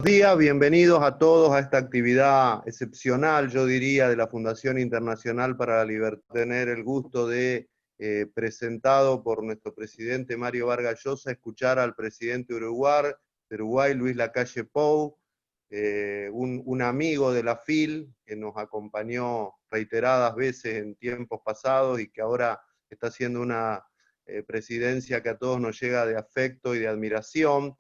Días, bienvenidos a todos a esta actividad excepcional, yo diría, de la Fundación Internacional para la Libertad. Tener el gusto de, presentado por nuestro presidente Mario Vargas Llosa, escuchar al presidente de Uruguay, Luis Lacalle Pou, un amigo de la FIL que nos acompañó reiteradas veces en tiempos pasados y que ahora está haciendo una presidencia que a todos nos llega de afecto y de admiración.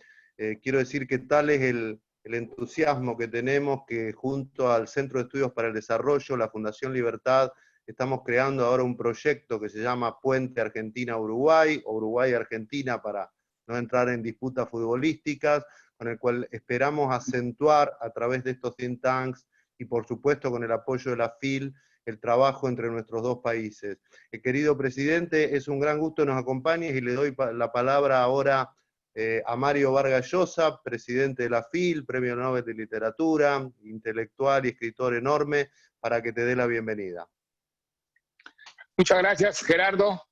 Quiero decir que tal es el entusiasmo que tenemos, que junto al Centro de Estudios para el Desarrollo, la Fundación Libertad, estamos creando ahora un proyecto que se llama Puente Argentina-Uruguay, o Uruguay-Argentina para no entrar en disputas futbolísticas, con el cual esperamos acentuar a través de estos think tanks y por supuesto con el apoyo de la FIL, el trabajo entre nuestros dos países. Querido presidente, es un gran gusto que nos acompañes y le doy la palabra ahora a Mario Vargas Llosa, presidente de la FIL, Premio Nobel de Literatura, intelectual y escritor enorme, para que te dé la bienvenida. Muchas gracias, Gerardo.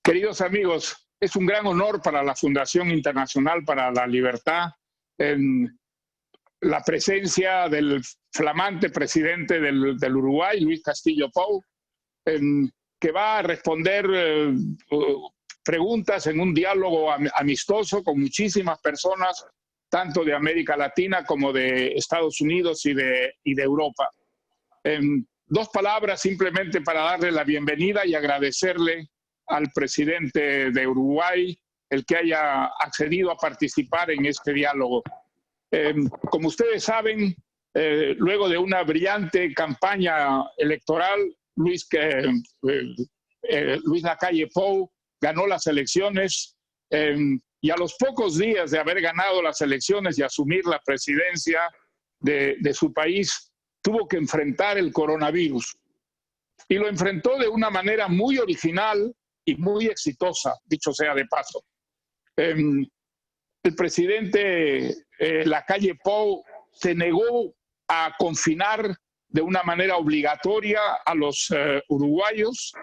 Queridos amigos, es un gran honor para la Fundación Internacional para la Libertad la presencia del flamante presidente del Uruguay, Luis Castillo Pou, que va a responder preguntas en un diálogo amistoso con muchísimas personas, tanto de América Latina como de Estados Unidos y de Europa. Dos palabras simplemente para darle la bienvenida y agradecerle al presidente de Uruguay el que haya accedido a participar en este diálogo. Como ustedes saben, luego de una brillante campaña electoral, Luis Lacalle Pou ganó las elecciones y a los pocos días de haber ganado las elecciones y asumir la presidencia de su país, tuvo que enfrentar el coronavirus. Y lo enfrentó de una manera muy original y muy exitosa, dicho sea de paso. El presidente Lacalle Pou se negó a confinar de una manera obligatoria a los uruguayos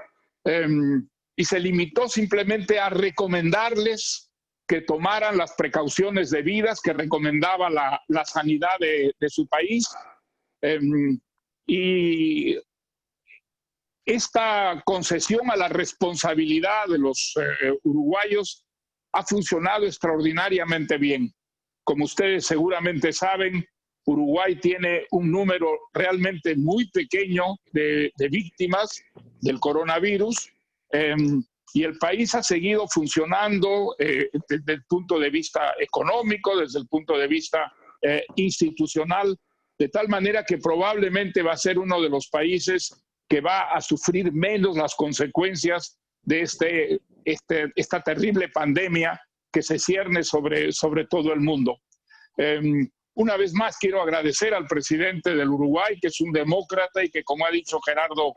y se limitó simplemente a recomendarles que tomaran las precauciones debidas que recomendaba la sanidad de su país. Y esta concesión a la responsabilidad de los uruguayos ha funcionado extraordinariamente bien. Como ustedes seguramente saben, Uruguay tiene un número realmente muy pequeño de víctimas del coronavirus y el país ha seguido funcionando desde el punto de vista económico, desde el punto de vista institucional, de tal manera que probablemente va a ser uno de los países que va a sufrir menos las consecuencias de esta terrible pandemia que se cierne sobre todo el mundo. Una vez más quiero agradecer al presidente del Uruguay, que es un demócrata y que, como ha dicho Gerardo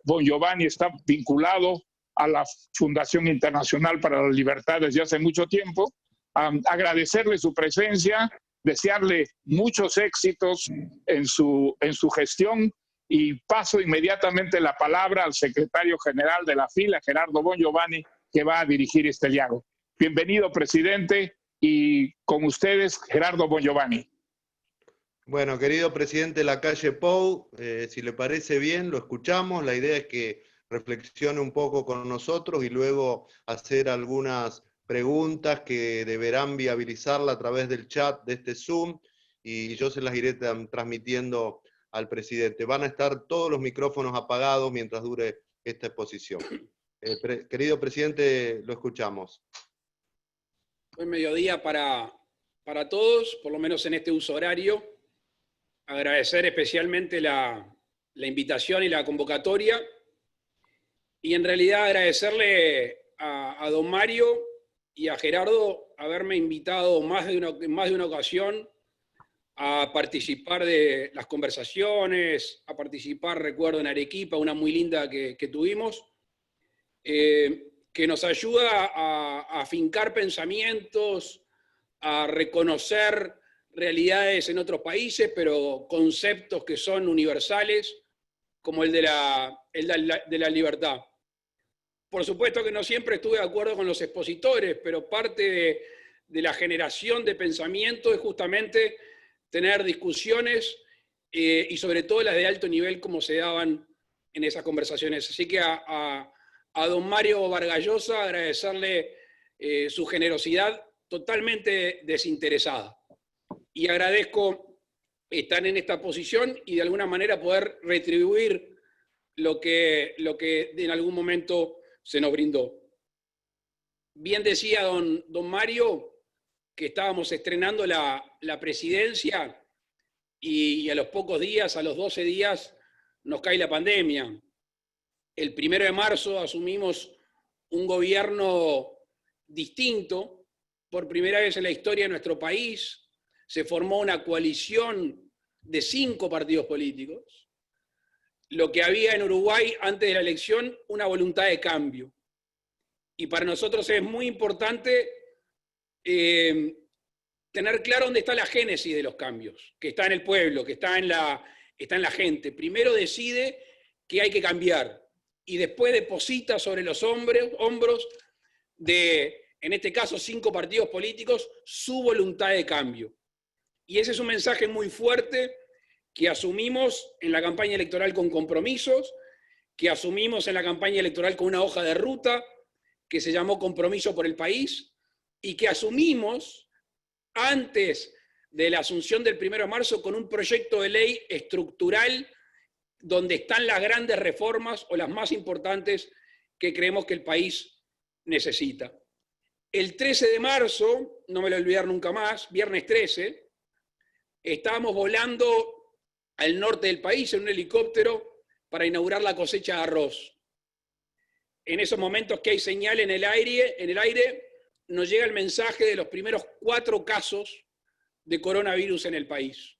Bongiovanni, está vinculado a la Fundación Internacional para la Libertad desde hace mucho tiempo. Agradecerle su presencia, desearle muchos éxitos en su gestión y paso inmediatamente la palabra al secretario general de la FIL, Gerardo Bongiovanni, que va a dirigir este diálogo. Bienvenido, presidente, y con ustedes, Gerardo Bongiovanni. Bueno, querido presidente Lacalle Pou, si le parece bien, lo escuchamos. La idea es que reflexione un poco con nosotros y luego hacer algunas preguntas que deberán viabilizarla a través del chat de este Zoom y yo se las iré transmitiendo al presidente. Van a estar todos los micrófonos apagados mientras dure esta exposición. Querido presidente, lo escuchamos. Buen mediodía para todos, por lo menos en este uso horario. Agradecer especialmente la invitación y la convocatoria. Y en realidad agradecerle a don Mario y a Gerardo haberme invitado más de una ocasión a participar de las conversaciones, a participar, recuerdo, en Arequipa, una muy linda que tuvimos, que nos ayuda a afincar pensamientos, a reconocer realidades en otros países, pero conceptos que son universales, como el de la libertad. Por supuesto que no siempre estuve de acuerdo con los expositores, pero parte de la generación de pensamiento es justamente tener discusiones y sobre todo las de alto nivel como se daban en esas conversaciones. Así que a don Mario Vargas Llosa agradecerle su generosidad totalmente desinteresada. Y agradezco estar en esta posición y de alguna manera poder retribuir lo que en algún momento se nos brindó. Bien decía don Mario que estábamos estrenando la presidencia y a los pocos días, a los 12 días, nos cae la pandemia. El 1 de marzo asumimos un gobierno distinto. Por primera vez en la historia de nuestro país se formó una coalición de 5 partidos políticos. Lo que había en Uruguay antes de la elección, una voluntad de cambio. Y para nosotros es muy importante tener claro dónde está la génesis de los cambios, que está en el pueblo, que está en la gente. Primero decide que hay que cambiar y después deposita sobre los hombros de, en este caso, 5 partidos políticos, su voluntad de cambio. Y ese es un mensaje muy fuerte que asumimos en la campaña electoral con compromisos, que asumimos en la campaña electoral con una hoja de ruta que se llamó Compromiso por el País, y que asumimos antes de la asunción del 1 de marzo con un proyecto de ley estructural donde están las grandes reformas o las más importantes que creemos que el país necesita. El 13 de marzo, no me lo voy a olvidar nunca más, viernes 13, estábamos volando al norte del país en un helicóptero para inaugurar la cosecha de arroz. En esos momentos que hay señal en el aire, nos llega el mensaje de los primeros 4 casos de coronavirus en el país.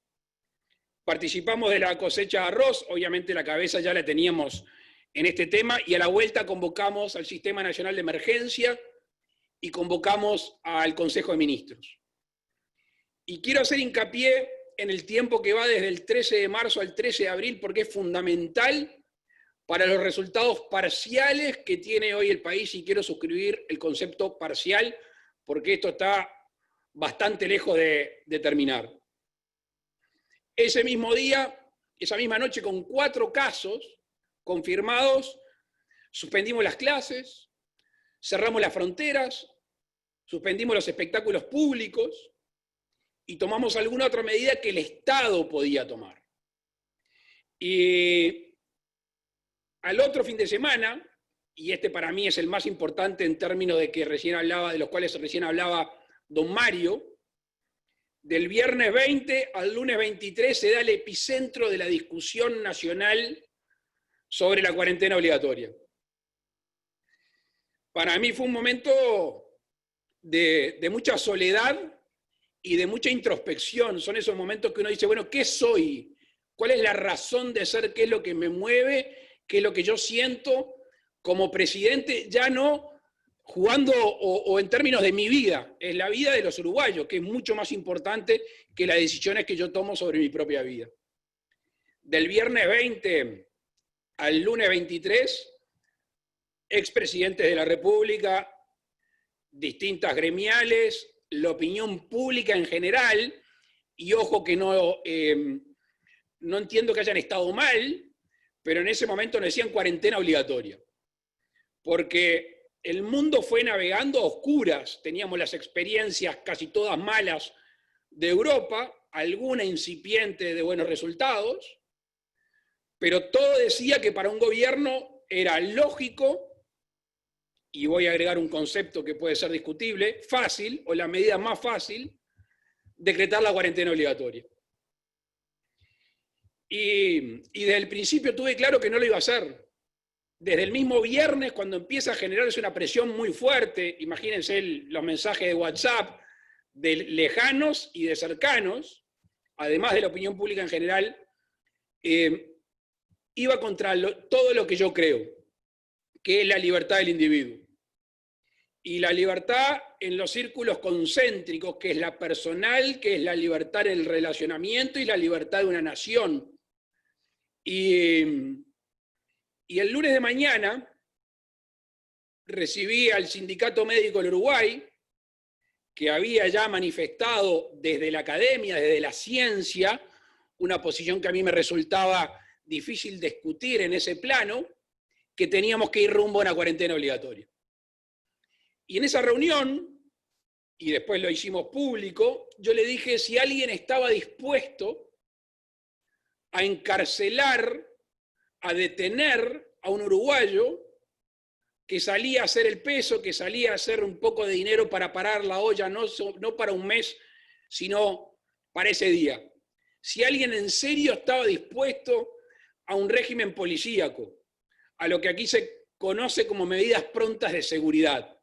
Participamos de la cosecha de arroz, obviamente la cabeza ya la teníamos en este tema, y a la vuelta convocamos al Sistema Nacional de Emergencia y convocamos al Consejo de Ministros. Y quiero hacer hincapié en el tiempo que va desde el 13 de marzo al 13 de abril, porque es fundamental para los resultados parciales que tiene hoy el país, y quiero suscribir el concepto parcial, porque esto está bastante lejos de terminar. Ese mismo día, esa misma noche, con 4 casos confirmados, suspendimos las clases, cerramos las fronteras, suspendimos los espectáculos públicos y tomamos alguna otra medida que el Estado podía tomar. Y al otro fin de semana, y este para mí es el más importante en términos de los cuales recién hablaba don Mario, del viernes 20 al lunes 23 se da el epicentro de la discusión nacional sobre la cuarentena obligatoria. Para mí fue un momento de mucha soledad y de mucha introspección. Son esos momentos que uno dice, bueno, ¿qué soy? ¿Cuál es la razón de ser? ¿Qué es lo que me mueve? ¿Qué es lo que yo siento como presidente? Ya no jugando o en términos de mi vida, es la vida de los uruguayos, que es mucho más importante que las decisiones que yo tomo sobre mi propia vida. Del viernes 20 al lunes 23, expresidentes de la República, distintas gremiales, la opinión pública en general, y ojo que no entiendo que hayan estado mal, pero en ese momento nos decían cuarentena obligatoria, porque el mundo fue navegando a oscuras, teníamos las experiencias casi todas malas de Europa, alguna incipiente de buenos resultados, pero todo decía que para un gobierno era lógico, y voy a agregar un concepto que puede ser discutible, fácil, o la medida más fácil, decretar la cuarentena obligatoria. Y desde el principio tuve claro que no lo iba a hacer. Desde el mismo viernes, cuando empieza a generarse una presión muy fuerte, imagínense los mensajes de WhatsApp de lejanos y de cercanos, además de la opinión pública en general, iba contra todo lo que yo creo, que es la libertad del individuo. Y la libertad en los círculos concéntricos, que es la personal, que es la libertad en el relacionamiento y la libertad de una nación. Y el lunes de mañana recibí al Sindicato Médico del Uruguay, que había ya manifestado desde la academia, desde la ciencia, una posición que a mí me resultaba difícil discutir en ese plano, que teníamos que ir rumbo a una cuarentena obligatoria. Y en esa reunión, y después lo hicimos público, yo le dije si alguien estaba dispuesto a encarcelar, a detener a un uruguayo que salía a hacer el peso, que salía a hacer un poco de dinero para parar la olla, no para un mes, sino para ese día. Si alguien en serio estaba dispuesto a un régimen policíaco, a lo que aquí se conoce como medidas prontas de seguridad.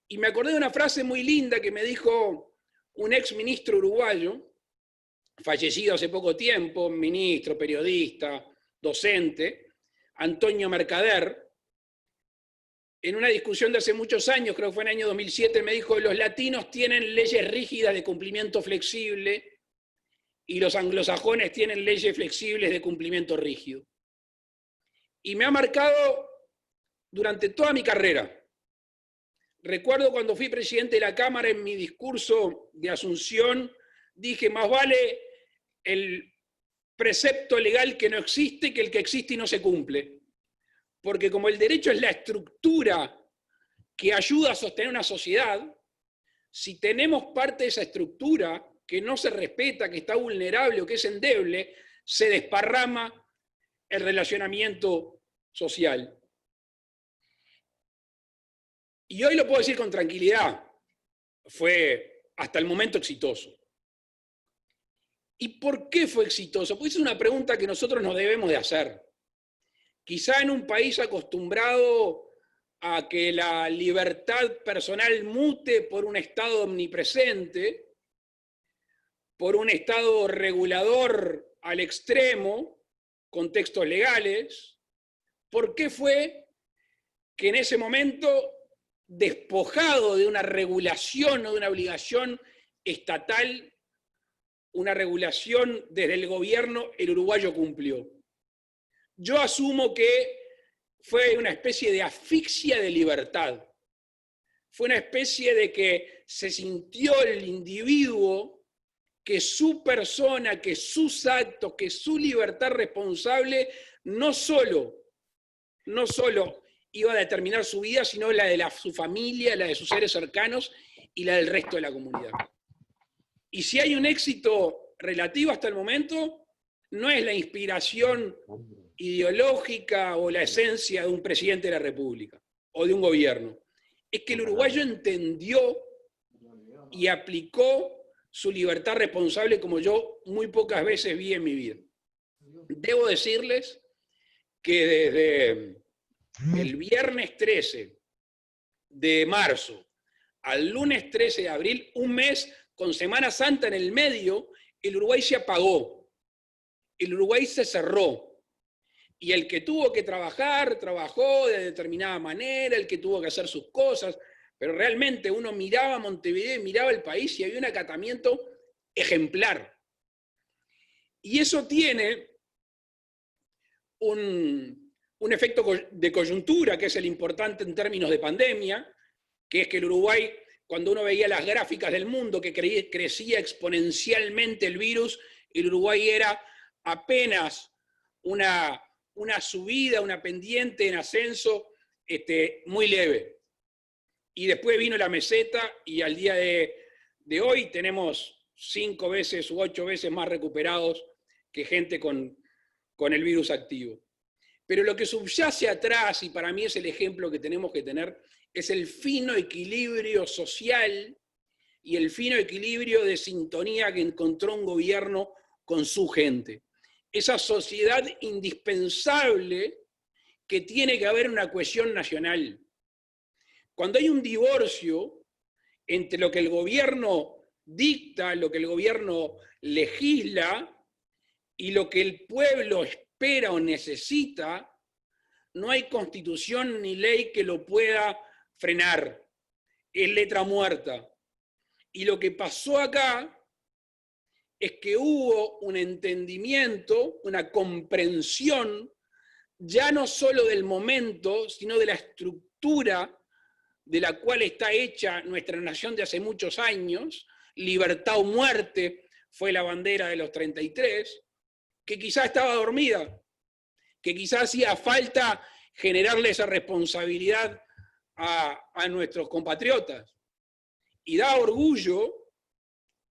Y me acordé de una frase muy linda que me dijo un ex ministro uruguayo, fallecido hace poco tiempo, ministro, periodista, docente, Antonio Mercader, en una discusión de hace muchos años, creo que fue en el año 2007, me dijo: los latinos tienen leyes rígidas de cumplimiento flexible y los anglosajones tienen leyes flexibles de cumplimiento rígido. Y me ha marcado durante toda mi carrera. Recuerdo cuando fui presidente de la Cámara, en mi discurso de Asunción, dije: más vale el precepto legal que no existe que el que existe y no se cumple. Porque como el derecho es la estructura que ayuda a sostener una sociedad, si tenemos parte de esa estructura que no se respeta, que está vulnerable o que es endeble, se desparrama el relacionamiento social. Y hoy lo puedo decir con tranquilidad, fue hasta el momento exitoso. ¿Y por qué fue exitoso? Pues es una pregunta que nosotros nos debemos de hacer. Quizá en un país acostumbrado a que la libertad personal mute por un Estado omnipresente, por un Estado regulador al extremo, con textos legales, ¿por qué fue que en ese momento, despojado de una regulación o de una obligación estatal, una regulación desde el gobierno, el uruguayo cumplió? Yo asumo que fue una especie de asfixia de libertad. Fue una especie de que se sintió el individuo que su persona, que sus actos, que su libertad responsable no solo iba a determinar su vida, sino la de su familia, la de sus seres cercanos y la del resto de la comunidad. Y si hay un éxito relativo hasta el momento, no es la inspiración ideológica o la esencia de un presidente de la República o de un gobierno. Es que el uruguayo entendió y aplicó su libertad responsable como yo muy pocas veces vi en mi vida. Debo decirles que desde el viernes 13 de marzo al lunes 13 de abril, un mes con Semana Santa en el medio, el Uruguay se apagó, el Uruguay se cerró. Y el que tuvo que trabajar, trabajó de determinada manera, el que tuvo que hacer sus cosas, pero realmente uno miraba Montevideo y miraba el país y había un acatamiento ejemplar. Y eso tiene un efecto de coyuntura, que es el importante en términos de pandemia, que es que el Uruguay, cuando uno veía las gráficas del mundo, que crecía exponencialmente el virus, el Uruguay era apenas una subida, una pendiente en ascenso muy leve. Y después vino la meseta y al día de hoy tenemos 5 veces u 8 veces más recuperados que gente con el virus activo. Pero lo que subyace atrás, y para mí es el ejemplo que tenemos que tener, es el fino equilibrio social y el fino equilibrio de sintonía que encontró un gobierno con su gente. Esa sociedad indispensable que tiene que haber una cohesión nacional. Cuando hay un divorcio entre lo que el gobierno dicta, lo que el gobierno legisla y lo que el pueblo espera o necesita, no hay constitución ni ley que lo pueda frenar. Es letra muerta. Y lo que pasó acá es que hubo un entendimiento, una comprensión, ya no solo del momento, sino de la estructura de la cual está hecha nuestra nación de hace muchos años, libertad o muerte fue la bandera de los 33, que quizá estaba dormida, que quizá hacía falta generarle esa responsabilidad a nuestros compatriotas. Y da orgullo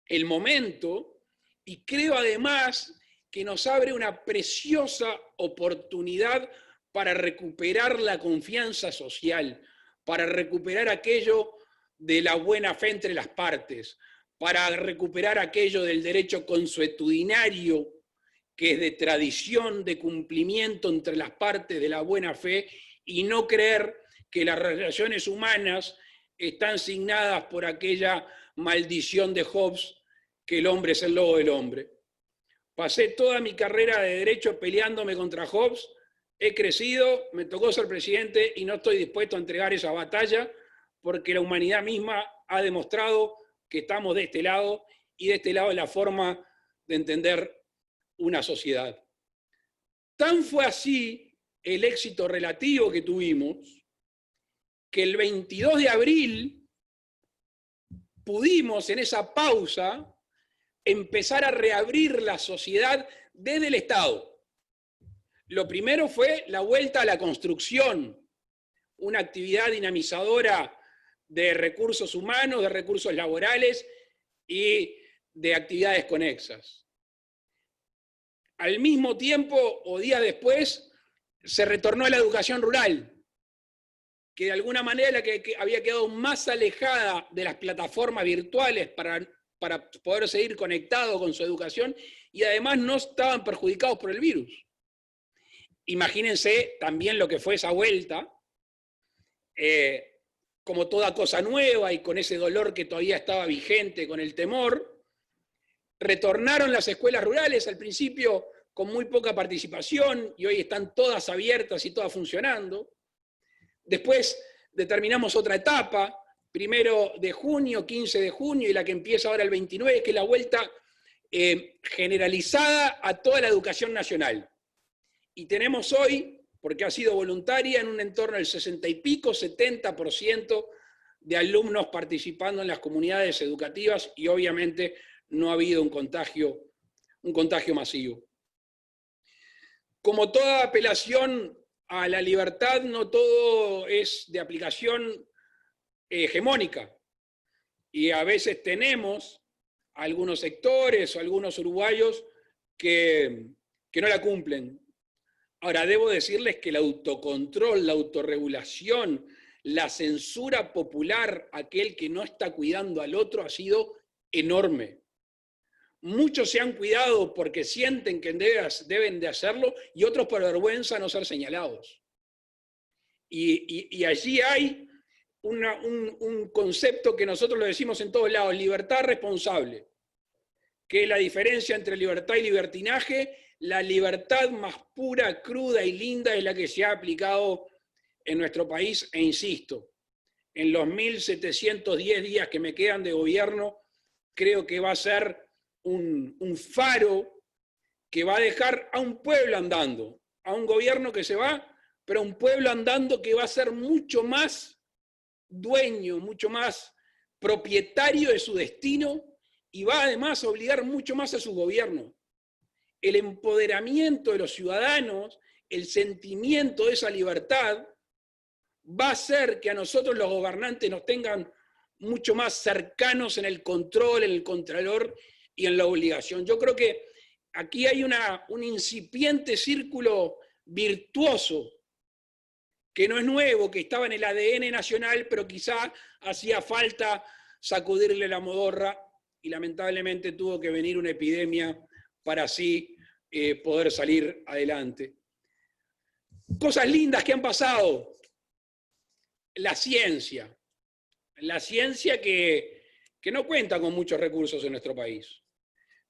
el momento, y creo además que nos abre una preciosa oportunidad para recuperar la confianza social, para recuperar aquello de la buena fe entre las partes, para recuperar aquello del derecho consuetudinario, que es de tradición, de cumplimiento entre las partes de la buena fe, y no creer que las relaciones humanas están signadas por aquella maldición de Hobbes, que el hombre es el lobo del hombre. Pasé toda mi carrera de derecho peleándome contra Hobbes, he crecido, me tocó ser presidente y no estoy dispuesto a entregar esa batalla porque la humanidad misma ha demostrado que estamos de este lado y de este lado es la forma de entender una sociedad. Tan fue así el éxito relativo que tuvimos que el 22 de abril pudimos en esa pausa empezar a reabrir la sociedad desde el Estado. Lo primero fue la vuelta a la construcción, una actividad dinamizadora de recursos humanos, de recursos laborales y de actividades conexas. Al mismo tiempo, o días después, se retornó a la educación rural, que de alguna manera que había quedado más alejada de las plataformas virtuales para poder seguir conectado con su educación, y además no estaban perjudicados por el virus. Imagínense también lo que fue esa vuelta, como toda cosa nueva y con ese dolor que todavía estaba vigente, con el temor. Retornaron las escuelas rurales, al principio con muy poca participación, y hoy están todas abiertas y todas funcionando. Después determinamos otra etapa, 1 de junio, 15 de junio, y la que empieza ahora el 29, que es la vuelta generalizada a toda la educación nacional. Y tenemos hoy, porque ha sido voluntaria, en un entorno del 60 y pico, 70% de alumnos participando en las comunidades educativas, y obviamente no ha habido un contagio masivo. Como toda apelación a la libertad, no todo es de aplicación hegemónica. Y a veces tenemos algunos sectores o algunos uruguayos que no la cumplen. Ahora, debo decirles que el autocontrol, la autorregulación, la censura popular, aquel que no está cuidando al otro, ha sido enorme. Muchos se han cuidado porque sienten que deben de hacerlo y otros por vergüenza no ser señalados. Y allí hay un concepto que nosotros lo decimos en todos lados, libertad responsable, que es la diferencia entre libertad y libertinaje. La libertad más pura, cruda y linda es la que se ha aplicado en nuestro país, e insisto, en los 1710 días que me quedan de gobierno, creo que va a ser un faro que va a dejar a un pueblo andando, a un gobierno que se va, pero a un pueblo andando que va a ser mucho más dueño, mucho más propietario de su destino, y va además a obligar mucho más a su gobierno. El empoderamiento de los ciudadanos, el sentimiento de esa libertad, va a hacer que a nosotros los gobernantes nos tengan mucho más cercanos en el control, en el contralor y en la obligación. Yo creo que aquí hay un incipiente círculo virtuoso, que no es nuevo, que estaba en el ADN nacional, pero quizá hacía falta sacudirle la modorra, y lamentablemente tuvo que venir una epidemia para así poder salir adelante. Cosas lindas que han pasado. La ciencia que no cuenta con muchos recursos en nuestro país,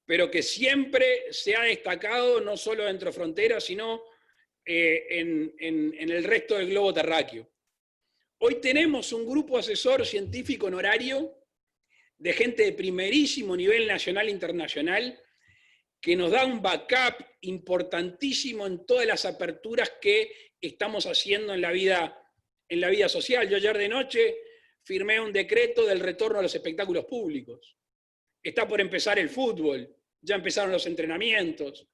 pero que siempre se ha destacado no solo dentro de fronteras, sino en el resto del globo terráqueo. Hoy tenemos un grupo asesor científico honorario de gente de primerísimo nivel nacional e internacional, que nos da un backup importantísimo en todas las aperturas que estamos haciendo en la vida social. Yo ayer de noche firmé un decreto del retorno a los espectáculos públicos. Está por empezar el fútbol, ya empezaron los entrenamientos.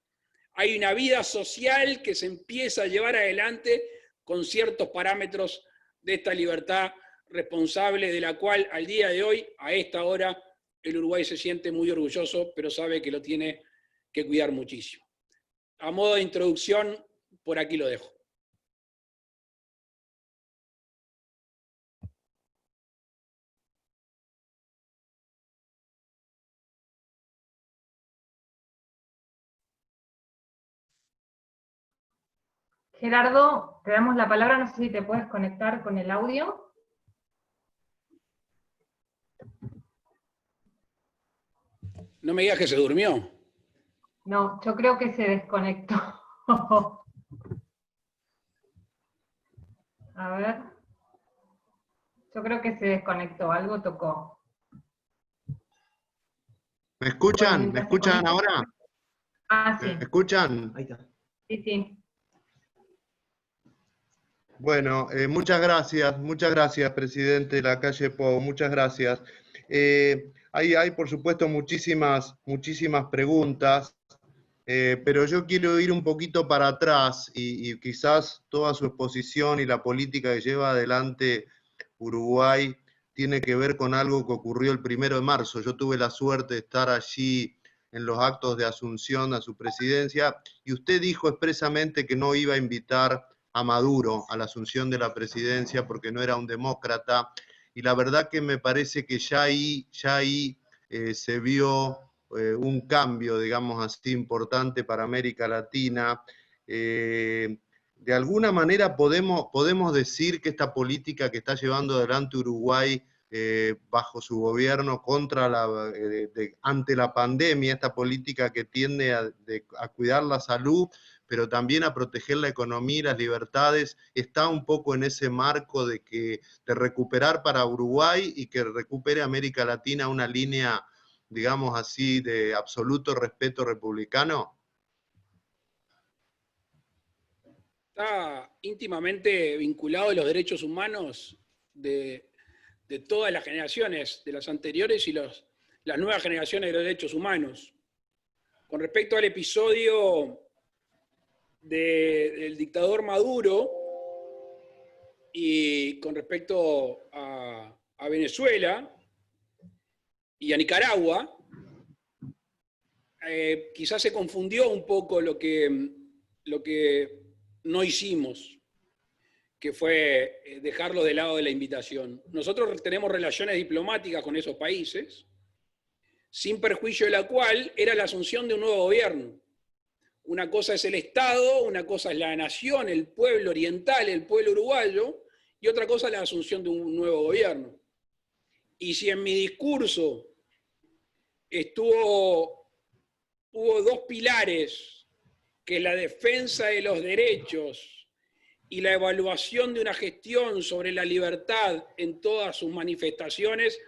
Hay una vida social que se empieza a llevar adelante con ciertos parámetros de esta libertad responsable, de la cual al día de hoy, a esta hora, el Uruguay se siente muy orgulloso, pero sabe que lo tiene que cuidar muchísimo. A modo de introducción, por aquí lo dejo. Gerardo, te damos la palabra, no sé si te puedes conectar con el audio. No me digas que se durmió. No, yo creo que se desconectó. A ver. Yo creo que se desconectó, algo tocó. ¿Me escuchan? ¿Me escuchan ahora? Ah, sí. ¿Me escuchan? Ahí está. Sí, sí. Bueno, muchas gracias, presidente Lacalle Pou, muchas gracias. Hay, por supuesto, muchísimas preguntas, pero yo quiero ir un poquito para atrás y quizás toda su exposición y la política que lleva adelante Uruguay tiene que ver con algo que ocurrió el 1 de marzo. Yo tuve la suerte de estar allí en los actos de asunción a su presidencia, y usted dijo expresamente que no iba a invitar a Maduro a la asunción de la presidencia porque no era un demócrata, y la verdad que me parece que ya ahí se vio un cambio, digamos así, importante para América Latina. De alguna manera podemos decir que esta política que está llevando adelante Uruguay bajo su gobierno ante la pandemia, esta política que tiende a cuidar la salud, pero también a proteger la economía y las libertades, está un poco en ese marco de recuperar para Uruguay y que recupere América Latina una línea, digamos así, de absoluto respeto republicano? Está íntimamente vinculado a los derechos humanos de todas las generaciones, de las anteriores y las nuevas generaciones de los derechos humanos. Con respecto al episodio del dictador Maduro y con respecto a Venezuela y a Nicaragua, quizás se confundió un poco lo que no hicimos, que fue dejarlo de lado de la invitación. Nosotros tenemos relaciones diplomáticas con esos países, sin perjuicio de la cual era la asunción de un nuevo gobierno. Una cosa es el Estado, una cosa es la nación, el pueblo oriental, el pueblo uruguayo, y otra cosa es la asunción de un nuevo gobierno. Y si en mi discurso hubo dos pilares, que es la defensa de los derechos y la evaluación de una gestión sobre la libertad en todas sus manifestaciones,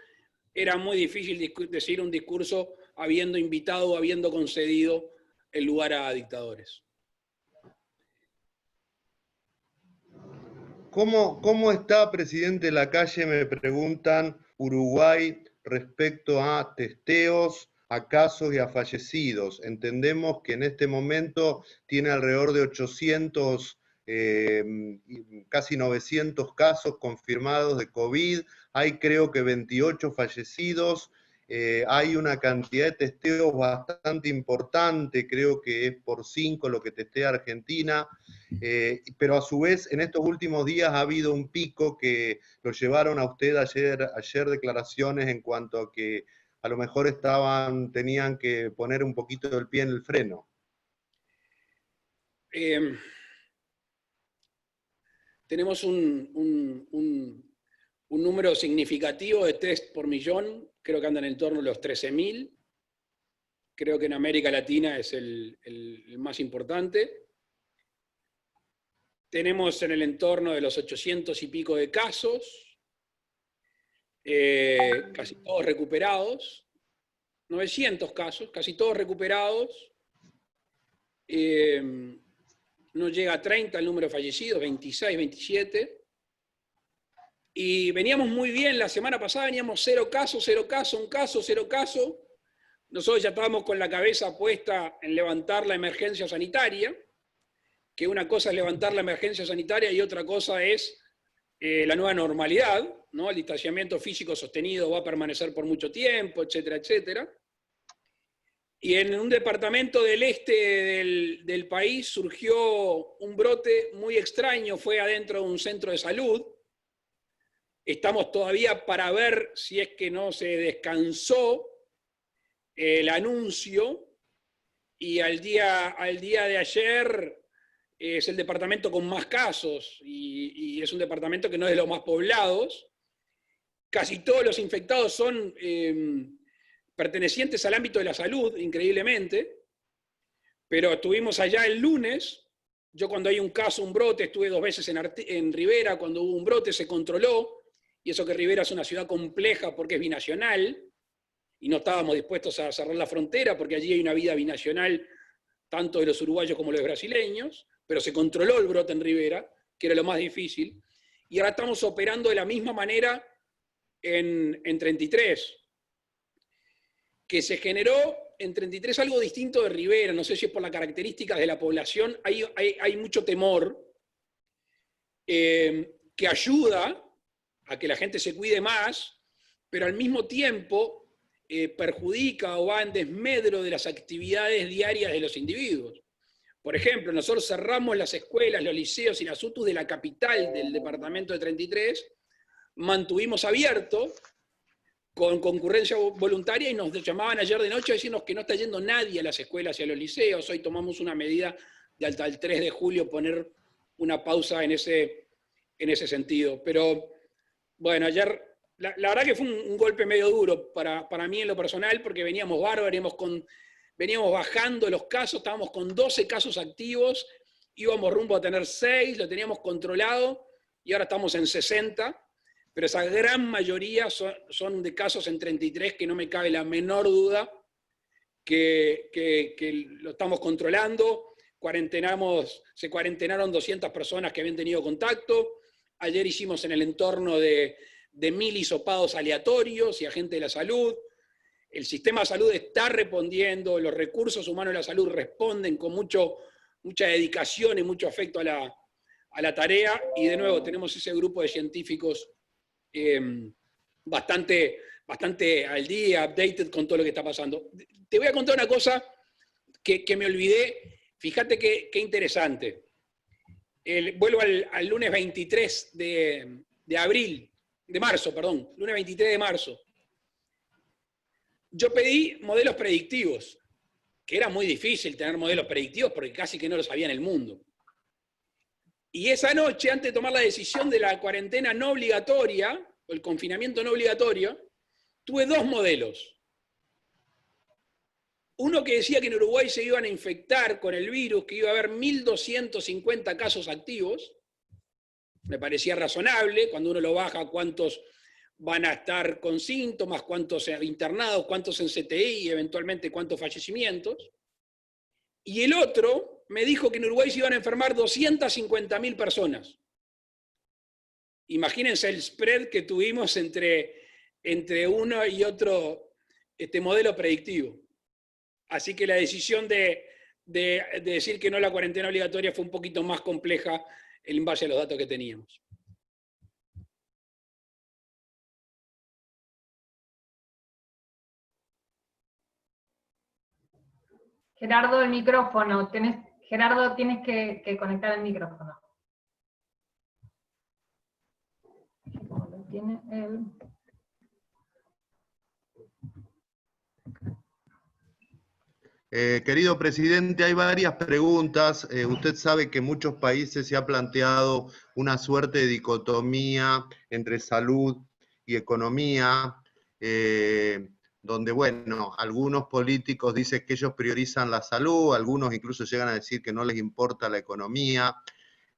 era muy difícil decir un discurso habiendo invitado o habiendo concedido el lugar a dictadores. ¿Cómo está, presidente Lacalle, me preguntan, Uruguay respecto a testeos, a casos y a fallecidos? Entendemos que en este momento tiene alrededor de 800, casi 900 casos confirmados de COVID, hay creo que 28 fallecidos, hay una cantidad de testeos bastante importante, creo que es por 5 lo que testea Argentina, pero a su vez en estos últimos días ha habido un pico que lo llevaron a usted ayer declaraciones en cuanto a que a lo mejor tenían que poner un poquito el pie en el freno. Tenemos un número significativo de test por millón, creo que andan en torno a los 13.000. Creo que en América Latina es el más importante. Tenemos en el entorno de los 800 y pico de casos, casi todos recuperados. 900 casos, casi todos recuperados. No llega a 30 el número de fallecidos, 26, 27. Y veníamos muy bien, la semana pasada veníamos 0 casos, 0 casos, 1 caso, 0 casos. Nosotros ya estábamos con la cabeza puesta en levantar la emergencia sanitaria, que una cosa es levantar la emergencia sanitaria y otra cosa es la nueva normalidad, ¿no? El distanciamiento físico sostenido va a permanecer por mucho tiempo, etcétera, etcétera. Y en un departamento del este del país surgió un brote muy extraño, fue adentro de un centro de salud. Estamos todavía para ver si es que no se descansó el anuncio, y al día de ayer es el departamento con más casos, y es un departamento que no es de los más poblados. Casi todos los infectados son pertenecientes al ámbito de la salud, increíblemente, pero estuvimos allá el lunes. Yo cuando hay un caso, un brote, estuve 2 veces en Rivera, cuando hubo un brote se controló, y eso que Rivera es una ciudad compleja porque es binacional, y no estábamos dispuestos a cerrar la frontera porque allí hay una vida binacional, tanto de los uruguayos como de los brasileños, pero se controló el brote en Rivera, que era lo más difícil, y ahora estamos operando de la misma manera en 33, que se generó en 33 algo distinto de Rivera, no sé si es por las características de la población, hay mucho temor, que ayuda a que la gente se cuide más, pero al mismo tiempo perjudica o va en desmedro de las actividades diarias de los individuos. Por ejemplo, nosotros cerramos las escuelas, los liceos y las UTUs de la capital del departamento de 33, mantuvimos abierto con concurrencia voluntaria y nos llamaban ayer de noche a decirnos que no está yendo nadie a las escuelas y a los liceos. Hoy tomamos una medida de hasta el 3 de julio poner una pausa en ese sentido. Pero bueno, ayer la verdad que fue un golpe medio duro para mí en lo personal, porque veníamos bárbaros, veníamos bajando los casos, estábamos con 12 casos activos, íbamos rumbo a tener 6, lo teníamos controlado, y ahora estamos en 60, pero esa gran mayoría son de casos en 33 que no me cabe la menor duda que lo estamos controlando. Se cuarentenaron 200 personas que habían tenido contacto. Ayer hicimos en el entorno de 1000 hisopados aleatorios y agentes de la salud. El sistema de salud está respondiendo, los recursos humanos de la salud responden con mucha dedicación y mucho afecto a la tarea, y de nuevo tenemos ese grupo de científicos bastante al día, updated con todo lo que está pasando. Te voy a contar una cosa que me olvidé, fíjate qué interesante. Vuelvo al lunes 23 de marzo, lunes 23 de marzo. Yo pedí modelos predictivos, que era muy difícil tener modelos predictivos porque casi que no los había en el mundo. Y esa noche, antes de tomar la decisión de la cuarentena no obligatoria, o el confinamiento no obligatorio, tuve 2 modelos. Uno que decía que en Uruguay se iban a infectar con el virus, que iba a haber 1.250 casos activos. Me parecía razonable, cuando uno lo baja, cuántos van a estar con síntomas, cuántos internados, cuántos en CTI, eventualmente cuántos fallecimientos. Y el otro me dijo que en Uruguay se iban a enfermar 250.000 personas. Imagínense el spread que tuvimos entre uno y otro modelo predictivo. Así que la decisión de decir que no a la cuarentena obligatoria fue un poquito más compleja en base a los datos que teníamos. Gerardo, el micrófono. Gerardo, tienes que conectar el micrófono. Lo tiene él. Querido presidente, hay varias preguntas. Usted sabe que en muchos países se ha planteado una suerte de dicotomía entre salud y economía, donde, bueno, algunos políticos dicen que ellos priorizan la salud, algunos incluso llegan a decir que no les importa la economía.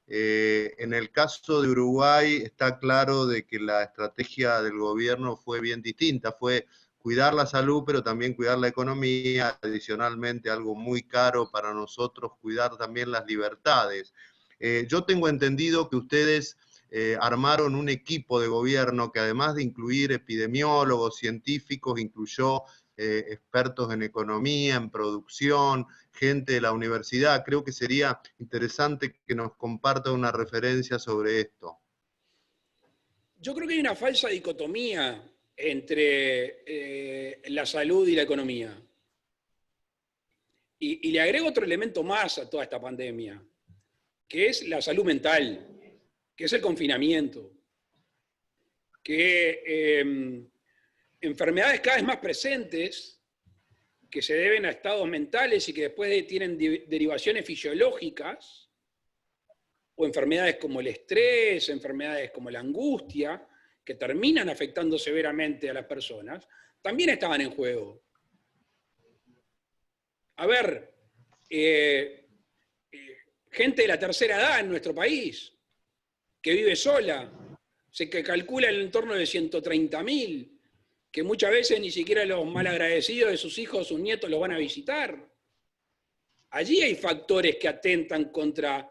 En el caso de Uruguay está claro de que la estrategia del gobierno fue bien distinta, fue cuidar la salud, pero también cuidar la economía, adicionalmente algo muy caro para nosotros, cuidar también las libertades. Yo tengo entendido que ustedes armaron un equipo de gobierno que además de incluir epidemiólogos, científicos, incluyó expertos en economía, en producción, gente de la universidad. Creo que sería interesante que nos comparta una referencia sobre esto. Yo creo que hay una falsa dicotomía entre la salud y la economía. Y le agrego otro elemento más a toda esta pandemia, que es la salud mental, que es el confinamiento, que enfermedades cada vez más presentes, que se deben a estados mentales y que después tienen derivaciones fisiológicas, o enfermedades como el estrés, enfermedades como la angustia, que terminan afectando severamente a las personas, también estaban en juego. A ver, gente de la tercera edad en nuestro país, que vive sola, se calcula en el entorno de 130.000, que muchas veces ni siquiera los malagradecidos de sus hijos o sus nietos los van a visitar. Allí hay factores que atentan contra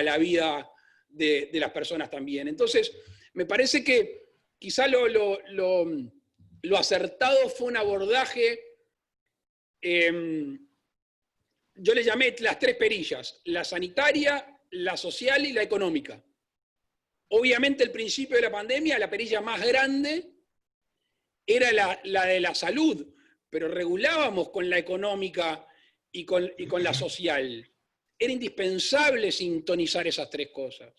la vida de las personas también. Entonces, me parece que quizá lo acertado fue un abordaje, yo le llamé las tres perillas: la sanitaria, la social y la económica. Obviamente, al principio de la pandemia, la perilla más grande era la de la salud, pero regulábamos con la económica y con la social. Era indispensable sintonizar esas tres cosas.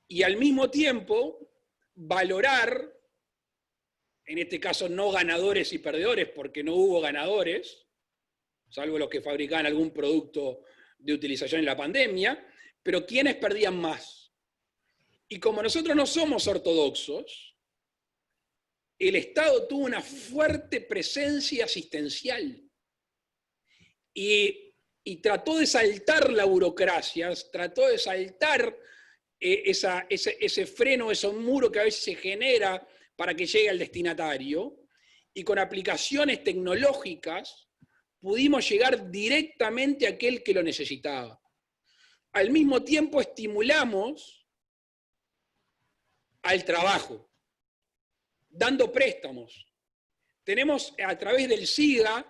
Y al mismo tiempo, valorar, en este caso no ganadores y perdedores, porque no hubo ganadores, salvo los que fabricaban algún producto de utilización en la pandemia, pero ¿quiénes perdían más? Y como nosotros no somos ortodoxos, el Estado tuvo una fuerte presencia asistencial y trató de saltar la burocracia, trató de saltar ese freno, ese muro que a veces se genera para que llegue al destinatario, y con aplicaciones tecnológicas pudimos llegar directamente a aquel que lo necesitaba. Al mismo tiempo estimulamos al trabajo, dando préstamos. Tenemos, a través del SIGA,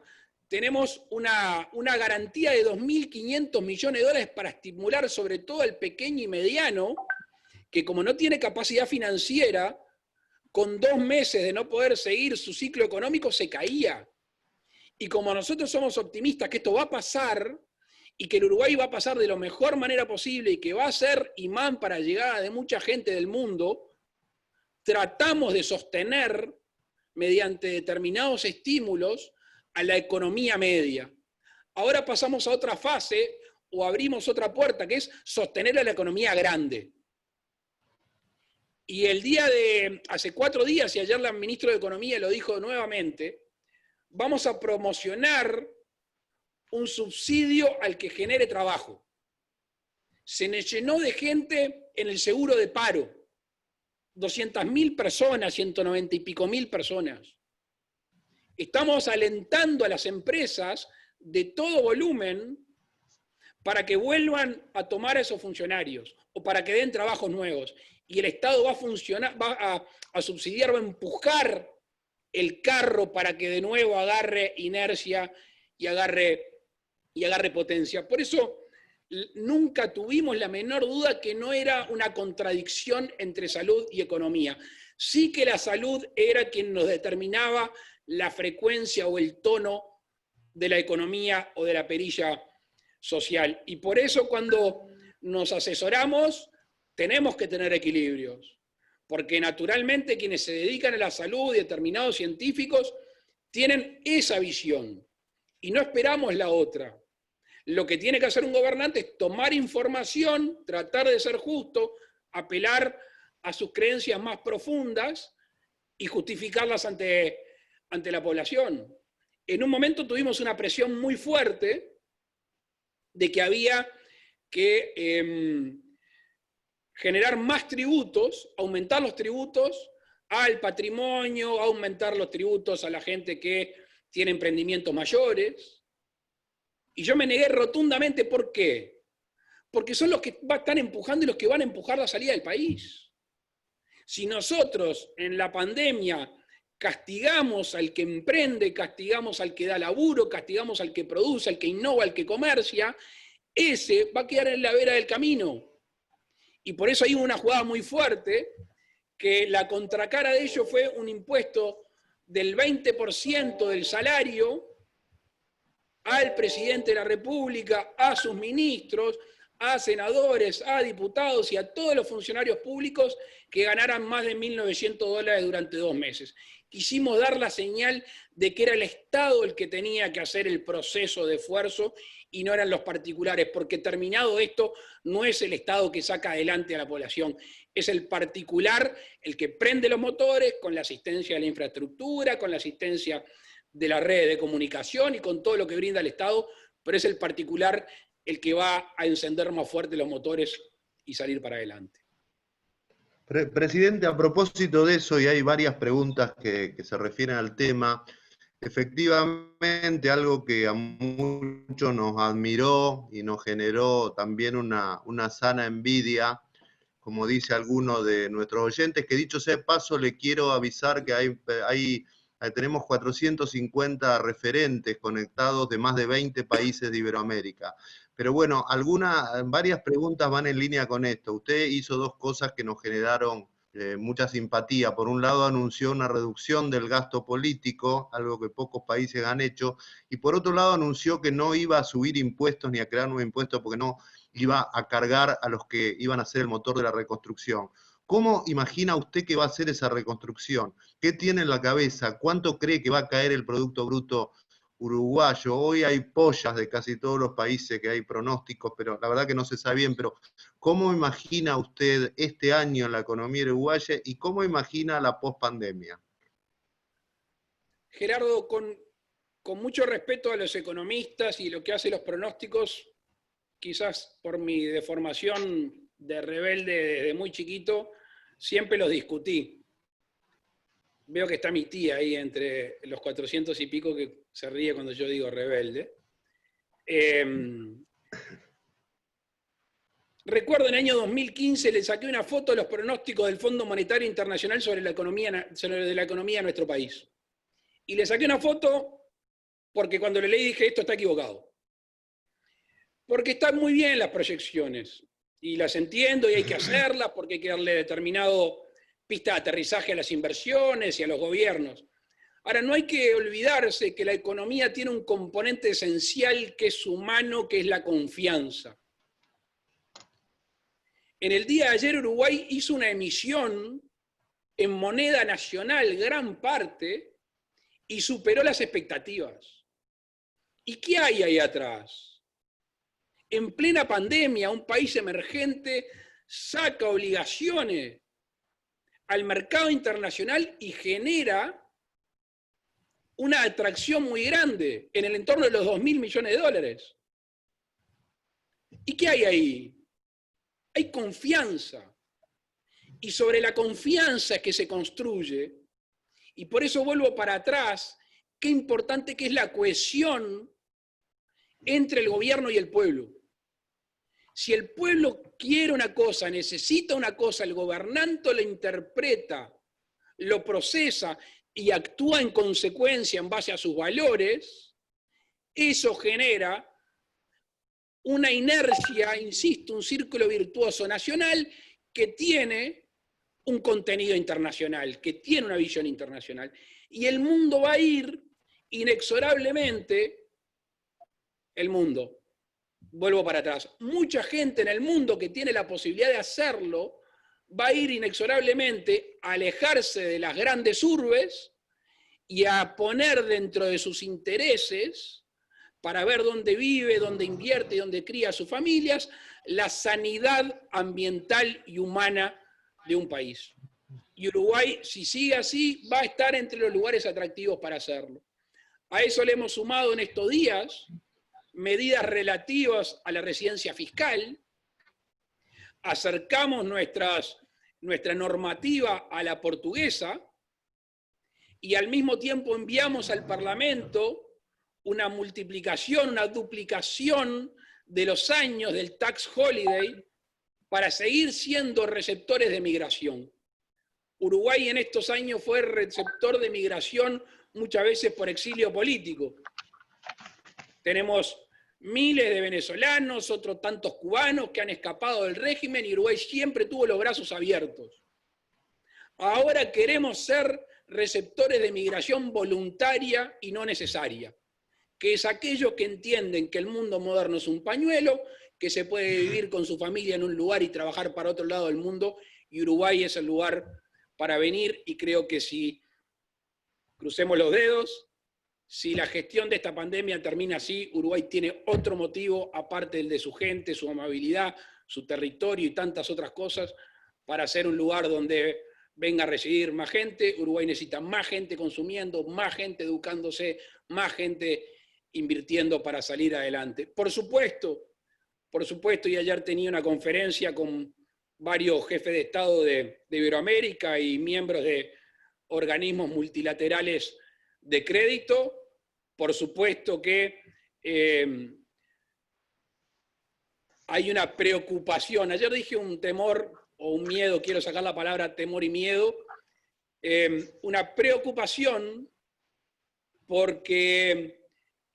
tenemos una garantía de 2.500 millones de dólares para estimular sobre todo al pequeño y mediano, que como no tiene capacidad financiera, con 2 meses de no poder seguir su ciclo económico se caía. Y como nosotros somos optimistas que esto va a pasar, y que el Uruguay va a pasar de la mejor manera posible, y que va a ser imán para la llegada de mucha gente del mundo, tratamos de sostener, mediante determinados estímulos, a la economía media. Ahora pasamos a otra fase, o abrimos otra puerta, que es sostener a la economía grande. Y hace 4 días, y ayer la ministra de Economía lo dijo nuevamente, vamos a promocionar un subsidio al que genere trabajo. Se nos llenó de gente en el seguro de paro. 200.000 personas, 190 y pico mil personas. Estamos alentando a las empresas de todo volumen para que vuelvan a tomar a esos funcionarios o para que den trabajos nuevos. Y el Estado va a subsidiar, va a empujar el carro para que de nuevo agarre inercia y agarre potencia. Por eso nunca tuvimos la menor duda que no era una contradicción entre salud y economía. Sí que la salud era quien nos determinaba la frecuencia o el tono de la economía o de la perilla social. Y por eso cuando nos asesoramos tenemos que tener equilibrios, porque naturalmente quienes se dedican a la salud y determinados científicos tienen esa visión y no esperamos la otra. Lo que tiene que hacer un gobernante es tomar información, tratar de ser justo, apelar a sus creencias más profundas y justificarlas ante la población. En un momento tuvimos una presión muy fuerte de que había que generar más tributos, aumentar los tributos al patrimonio, aumentar los tributos a la gente que tiene emprendimientos mayores. Y yo me negué rotundamente. ¿Por qué? porque son los que están empujando y los que van a empujar la salida del país. Si nosotros en la pandemia castigamos al que emprende, castigamos al que da laburo, castigamos al que produce, al que innova, al que comercia, ese va a quedar en la vera del camino. Y por eso hay una jugada muy fuerte, que la contracara de ello fue un impuesto del 20% del salario al presidente de la República, a sus ministros, a senadores, a diputados y a todos los funcionarios públicos que ganaran más de $1.900 durante 2 meses. Quisimos dar la señal de que era el Estado el que tenía que hacer el proceso de esfuerzo y no eran los particulares, porque terminado esto, no es el Estado que saca adelante a la población, es el particular el que prende los motores con la asistencia de la infraestructura, con la asistencia de la red de comunicación y con todo lo que brinda el Estado, pero es el particular el que va a encender más fuerte los motores y salir para adelante. Presidente, a propósito de eso, y hay varias preguntas que se refieren al tema, efectivamente algo que a muchos nos admiró y nos generó también una sana envidia, como dice alguno de nuestros oyentes, que dicho sea de paso, le quiero avisar que tenemos 450 referentes conectados de más de 20 países de Iberoamérica. Pero bueno, varias preguntas van en línea con esto. Usted hizo 2 cosas que nos generaron mucha simpatía. Por un lado, anunció una reducción del gasto político, algo que pocos países han hecho, y por otro lado anunció que no iba a subir impuestos ni a crear nuevos impuestos porque no iba a cargar a los que iban a ser el motor de la reconstrucción. ¿Cómo imagina usted que va a ser esa reconstrucción? ¿Qué tiene en la cabeza? ¿Cuánto cree que va a caer el Producto Bruto uruguayo? Hoy hay pollas de casi todos los países que hay pronósticos, pero la verdad que no se sabe bien, pero ¿cómo imagina usted este año en la economía uruguaya y cómo imagina la pospandemia? Gerardo, con mucho respeto a los economistas y lo que hacen los pronósticos, quizás por mi deformación de rebelde desde muy chiquito, siempre los discutí. Veo que está mi tía ahí entre los 400 y pico que se ríe cuando yo digo rebelde. Recuerdo en el año 2015 le saqué una foto de los pronósticos del Fondo Monetario Internacional sobre la economía de nuestro país. Y le saqué una foto porque cuando le leí dije, esto está equivocado. Porque están muy bien las proyecciones. Y las entiendo y hay que hacerlas porque hay que darle determinado pista de aterrizaje a las inversiones y a los gobiernos. Ahora, no hay que olvidarse que la economía tiene un componente esencial que es humano, que es la confianza. En el día de ayer Uruguay hizo una emisión en moneda nacional, gran parte, y superó las expectativas. ¿Y qué hay ahí atrás? En plena pandemia, un país emergente saca obligaciones al mercado internacional y genera una atracción muy grande, en el entorno de los 2.000 millones de dólares. ¿Y qué hay ahí? Hay confianza. Y sobre la confianza que se construye, y por eso vuelvo para atrás, qué importante que es la cohesión entre el gobierno y el pueblo. Si el pueblo quiere una cosa, necesita una cosa, el gobernante lo interpreta, lo procesa y actúa en consecuencia en base a sus valores, eso genera una inercia, insisto, un círculo virtuoso nacional que tiene un contenido internacional, que tiene una visión internacional. Y el mundo va a ir inexorablemente, vuelvo para atrás, mucha gente en el mundo que tiene la posibilidad de hacerlo, va a ir inexorablemente a alejarse de las grandes urbes y a poner dentro de sus intereses, para ver dónde vive, dónde invierte y dónde cría a sus familias, la sanidad ambiental y humana de un país. Y Uruguay, si sigue así, va a estar entre los lugares atractivos para hacerlo. A eso le hemos sumado en estos días medidas relativas a la residencia fiscal, acercamos nuestra normativa a la portuguesa y al mismo tiempo enviamos al Parlamento una multiplicación, una duplicación de los años del tax holiday para seguir siendo receptores de migración. Uruguay en estos años fue receptor de migración muchas veces por exilio político. Tenemos miles de venezolanos, otros tantos cubanos que han escapado del régimen y Uruguay siempre tuvo los brazos abiertos. Ahora queremos ser receptores de migración voluntaria y no necesaria, que es aquellos que entienden que el mundo moderno es un pañuelo, que se puede vivir con su familia en un lugar y trabajar para otro lado del mundo, y Uruguay es el lugar para venir, y creo que si crucemos los dedos, si la gestión de esta pandemia termina así, Uruguay tiene otro motivo, aparte del de su gente, su amabilidad, su territorio y tantas otras cosas, para ser un lugar donde venga a residir más gente. Uruguay necesita más gente consumiendo, más gente educándose, más gente invirtiendo para salir adelante. Por supuesto, y ayer tenía una conferencia con varios jefes de Estado de Iberoamérica y miembros de organismos multilaterales de crédito. Por supuesto que hay una preocupación. Ayer dije un temor o un miedo, quiero sacar la palabra temor y miedo, una preocupación porque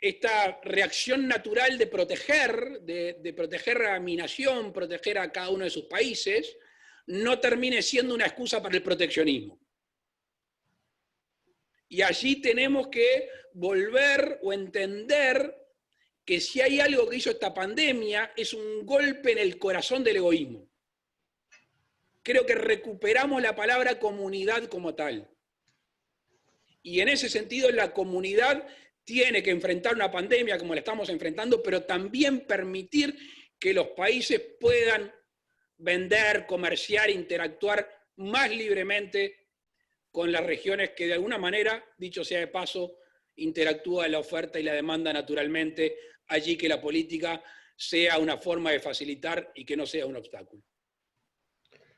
esta reacción natural de proteger a mi nación, proteger a cada uno de sus países, no termine siendo una excusa para el proteccionismo. Y allí tenemos que volver o entender que si hay algo que hizo esta pandemia es un golpe en el corazón del egoísmo. Creo que recuperamos la palabra comunidad como tal. Y en ese sentido la comunidad tiene que enfrentar una pandemia como la estamos enfrentando, pero también permitir que los países puedan vender, comerciar, interactuar más libremente con las regiones que de alguna manera, dicho sea de paso, interactúa la oferta y la demanda naturalmente, allí que la política sea una forma de facilitar y que no sea un obstáculo.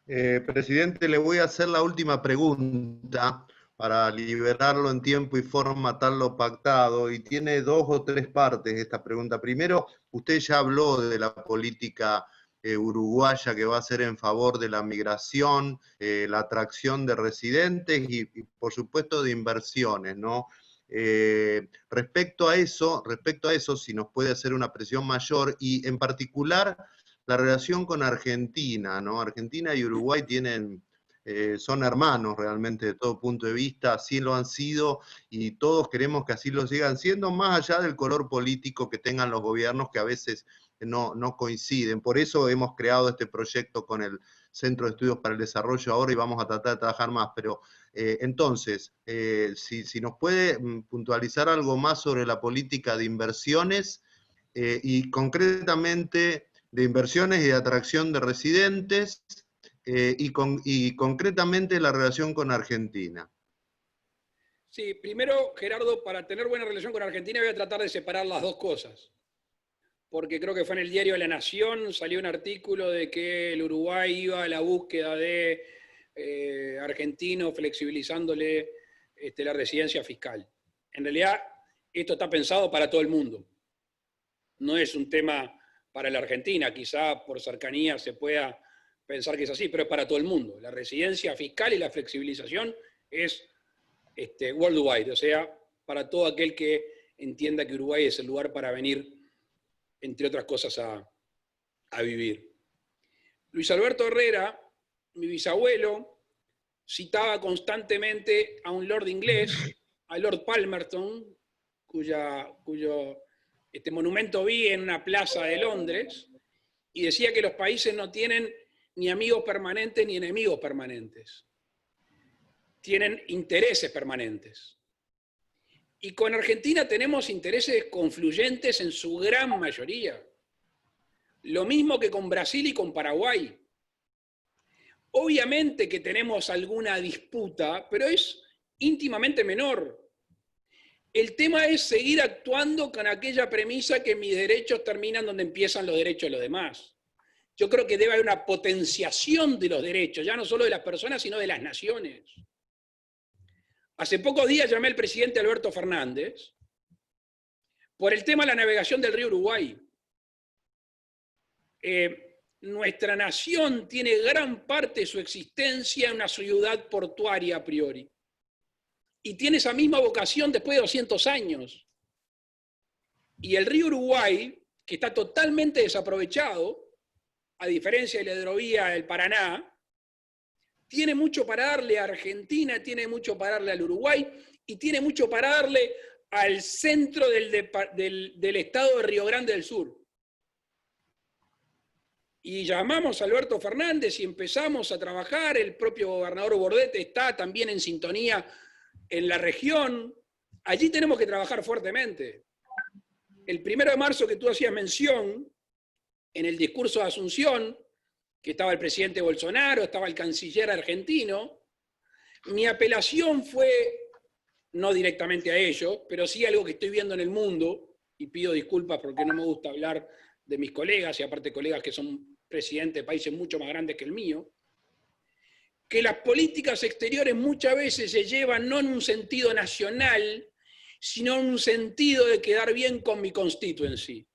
Presidente, le voy a hacer la última pregunta para liberarlo en tiempo y forma tal lo pactado, y tiene 2 o 3 partes esta pregunta. Primero, usted ya habló de la política uruguaya que va a ser en favor de la migración, la atracción de residentes y por supuesto de inversiones, ¿no? Respecto a eso, si nos puede hacer una presión mayor, y en particular la relación con Argentina, ¿no? Argentina y Uruguay son hermanos realmente de todo punto de vista, así lo han sido y todos queremos que así lo sigan siendo, más allá del color político que tengan los gobiernos que a veces no coinciden. Por eso hemos creado este proyecto con el Centro de Estudios para el Desarrollo ahora y vamos a tratar de trabajar más, pero entonces, si nos puede puntualizar algo más sobre la política de inversiones y concretamente de inversiones y de atracción de residentes, y concretamente la relación con Argentina. Sí, primero, Gerardo, para tener buena relación con Argentina voy a tratar de separar las dos cosas, porque creo que fue en el diario La Nación, salió un artículo de que el Uruguay iba a la búsqueda de argentinos flexibilizándole la residencia fiscal. En realidad, esto está pensado para todo el mundo. No es un tema para la Argentina, quizá por cercanía se pueda pensar que es así, pero es para todo el mundo. La residencia fiscal y la flexibilización es worldwide, o sea, para todo aquel que entienda que Uruguay es el lugar para venir, entre otras cosas, a vivir. Luis Alberto Herrera, mi bisabuelo, citaba constantemente a un lord inglés, a Lord Palmerston, cuyo monumento vi en una plaza de Londres, y decía que los países no tienen ni amigos permanentes ni enemigos permanentes. Tienen intereses permanentes. Y con Argentina tenemos intereses confluyentes en su gran mayoría. Lo mismo que con Brasil y con Paraguay. Obviamente que tenemos alguna disputa, pero es íntimamente menor. El tema es seguir actuando con aquella premisa que mis derechos terminan donde empiezan los derechos de los demás. Yo creo que debe haber una potenciación de los derechos, ya no solo de las personas, sino de las naciones. Hace pocos días llamé al presidente Alberto Fernández por el tema de la navegación del río Uruguay. nuestra nación tiene gran parte de su existencia en una ciudad portuaria a priori. Y tiene esa misma vocación después de 200 años. Y el río Uruguay, que está totalmente desaprovechado, a diferencia de la hidrovía del Paraná, tiene mucho para darle a Argentina, tiene mucho para darle al Uruguay y tiene mucho para darle al centro del estado de Río Grande del Sur. Y llamamos a Alberto Fernández y empezamos a trabajar, el propio gobernador Bordet está también en sintonía en la región. Allí tenemos que trabajar fuertemente. El 1 de marzo que tú hacías mención, en el discurso de Asunción, que estaba el presidente Bolsonaro, estaba el canciller argentino, mi apelación fue, no directamente a ellos, pero sí algo que estoy viendo en el mundo, y pido disculpas porque no me gusta hablar de mis colegas, y aparte colegas que son presidentes de países mucho más grandes que el mío, que las políticas exteriores muchas veces se llevan no en un sentido nacional, sino en un sentido de quedar bien con mi constituency.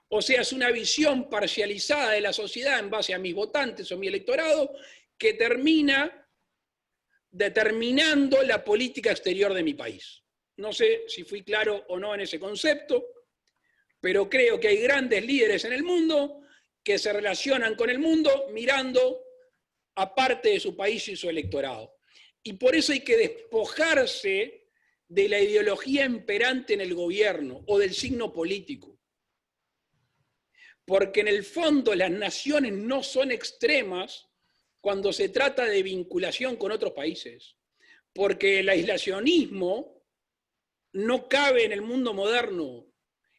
O sea, es una visión parcializada de la sociedad en base a mis votantes o mi electorado que termina determinando la política exterior de mi país. No sé si fui claro o no en ese concepto, pero creo que hay grandes líderes en el mundo que se relacionan con el mundo mirando aparte de su país y su electorado. Y por eso hay que despojarse de la ideología imperante en el gobierno o del signo político. Porque en el fondo las naciones no son extremas cuando se trata de vinculación con otros países. Porque el aislacionismo no cabe en el mundo moderno.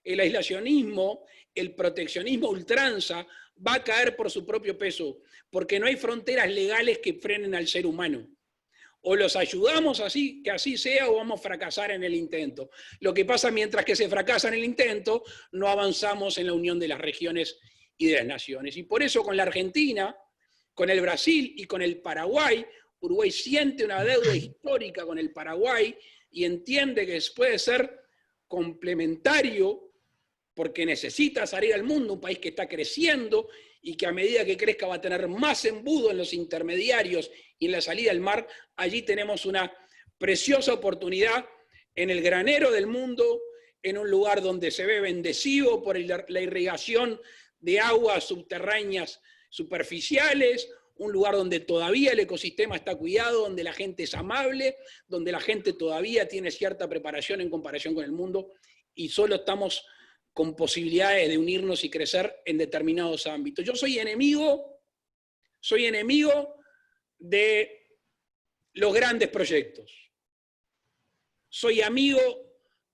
El aislacionismo, el proteccionismo ultranza va a caer por su propio peso, porque no hay fronteras legales que frenen al ser humano. O los ayudamos así, que así sea, o vamos a fracasar en el intento. Lo que pasa mientras que se fracasa en el intento, no avanzamos en la unión de las regiones y de las naciones. Y por eso con la Argentina, con el Brasil y con el Paraguay, Uruguay siente una deuda histórica con el Paraguay y entiende que puede ser complementario porque necesita salir al mundo, un país que está creciendo y que a medida que crezca va a tener más embudo en los intermediarios y en la salida al mar. Allí tenemos una preciosa oportunidad en el granero del mundo, en un lugar donde se ve bendecido por la irrigación de aguas subterráneas superficiales, un lugar donde todavía el ecosistema está cuidado, donde la gente es amable, donde la gente todavía tiene cierta preparación en comparación con el mundo y solo estamos con posibilidades de unirnos y crecer en determinados ámbitos. Yo soy enemigo de los grandes proyectos. Soy amigo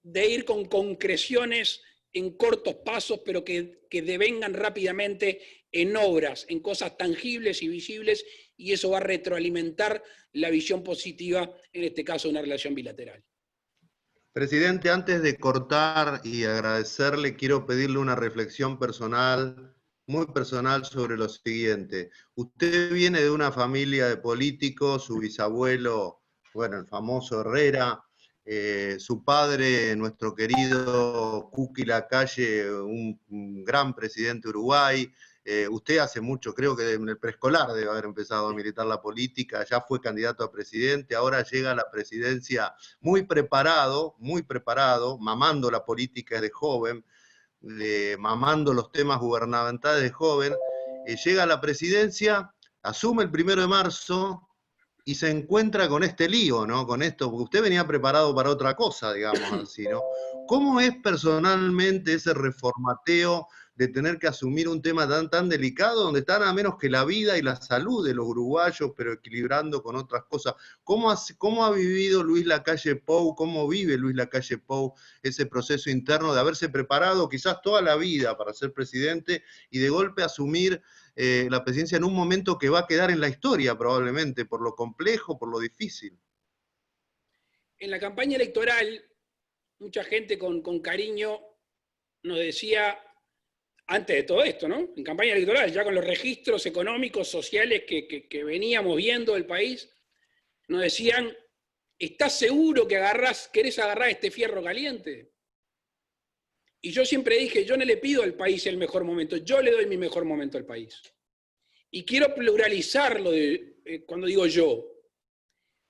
de ir con concreciones en cortos pasos, pero que devengan rápidamente en obras, en cosas tangibles y visibles, y eso va a retroalimentar la visión positiva, en este caso, de una relación bilateral. Presidente, antes de cortar y agradecerle, quiero pedirle una reflexión personal, muy personal, sobre lo siguiente. Usted viene de una familia de políticos, su bisabuelo, bueno, el famoso Herrera, su padre, nuestro querido Kuki Lacalle, un gran presidente de Uruguay. Usted hace mucho, creo que en el preescolar debe haber empezado a militar la política, ya fue candidato a presidente, ahora llega a la presidencia muy preparado, mamando la política desde joven, mamando los temas gubernamentales de joven, llega a la presidencia, asume el 1 de marzo y se encuentra con este lío, ¿no? Con esto, porque usted venía preparado para otra cosa, digamos así, ¿no? ¿Cómo es personalmente ese reformateo de tener que asumir un tema tan delicado, donde está nada menos que la vida y la salud de los uruguayos, pero equilibrando con otras cosas? ¿Cómo ha vivido Luis Lacalle Pou, cómo vive Luis Lacalle Pou ese proceso interno de haberse preparado quizás toda la vida para ser presidente y de golpe asumir la presidencia en un momento que va a quedar en la historia probablemente, por lo complejo, por lo difícil? En la campaña electoral, mucha gente con cariño nos decía, antes de todo esto, ¿no? En campaña electoral, ya con los registros económicos, sociales que veníamos viendo del país, nos decían, ¿estás seguro que querés agarrar este fierro caliente? Y yo siempre dije, yo no le pido al país el mejor momento, yo le doy mi mejor momento al país. Y quiero pluralizarlo cuando digo yo.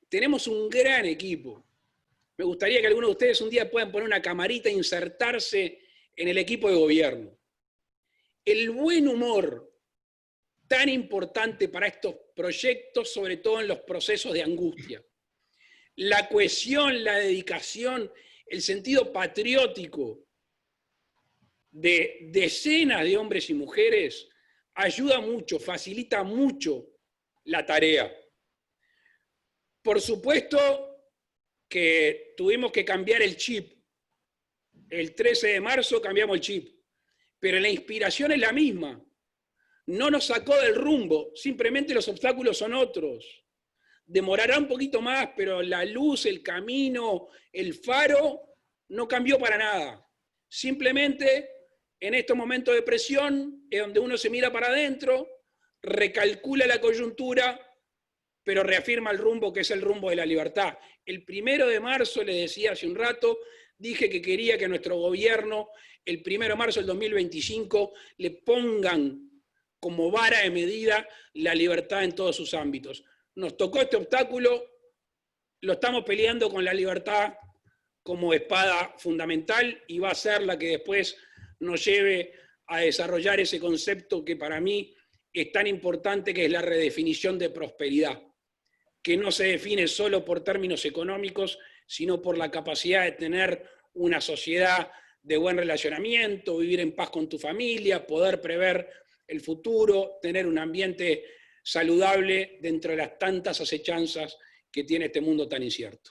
Tenemos un gran equipo. Me gustaría que algunos de ustedes un día puedan poner una camarita e insertarse en el equipo de gobierno. El buen humor, tan importante para estos proyectos, sobre todo en los procesos de angustia. La cohesión, la dedicación, el sentido patriótico de decenas de hombres y mujeres ayuda mucho, facilita mucho la tarea. Por supuesto que tuvimos que cambiar el chip. El 13 de marzo cambiamos el chip, pero la inspiración es la misma. No nos sacó del rumbo, simplemente los obstáculos son otros. Demorará un poquito más, pero la luz, el camino, el faro, no cambió para nada. Simplemente, en estos momentos de presión, es donde uno se mira para adentro, recalcula la coyuntura, pero reafirma el rumbo que es el rumbo de la libertad. El 1 de marzo, le decía hace un rato, dije que quería que nuestro gobierno, el 1 de marzo del 2025, le pongan como vara de medida la libertad en todos sus ámbitos. Nos tocó este obstáculo, lo estamos peleando con la libertad como espada fundamental y va a ser la que después nos lleve a desarrollar ese concepto que para mí es tan importante, que es la redefinición de prosperidad, que no se define solo por términos económicos, sino por la capacidad de tener una sociedad de buen relacionamiento, vivir en paz con tu familia, poder prever el futuro, tener un ambiente saludable dentro de las tantas acechanzas que tiene este mundo tan incierto.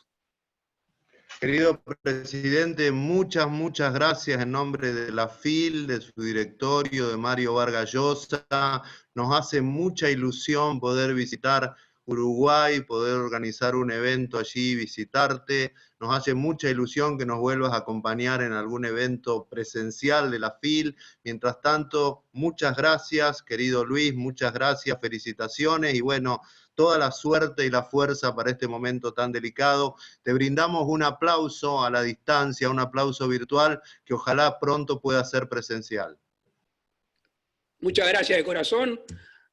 Querido presidente, muchas gracias en nombre de la FIL, de su directorio, de Mario Vargas Llosa. Nos hace mucha ilusión poder visitar Uruguay, poder organizar un evento allí, visitarte. Nos hace mucha ilusión que nos vuelvas a acompañar en algún evento presencial de la FIL. Mientras tanto, muchas gracias, querido Luis, muchas gracias, felicitaciones y bueno, toda la suerte y la fuerza para este momento tan delicado. Te brindamos un aplauso a la distancia, un aplauso virtual que ojalá pronto pueda ser presencial. Muchas gracias de corazón.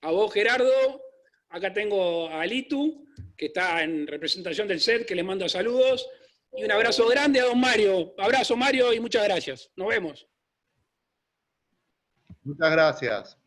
A vos, Gerardo. Acá tengo a Litu, que está en representación del CED, que le mando saludos. Y un abrazo grande a don Mario. Abrazo, Mario, y muchas gracias. Nos vemos. Muchas gracias.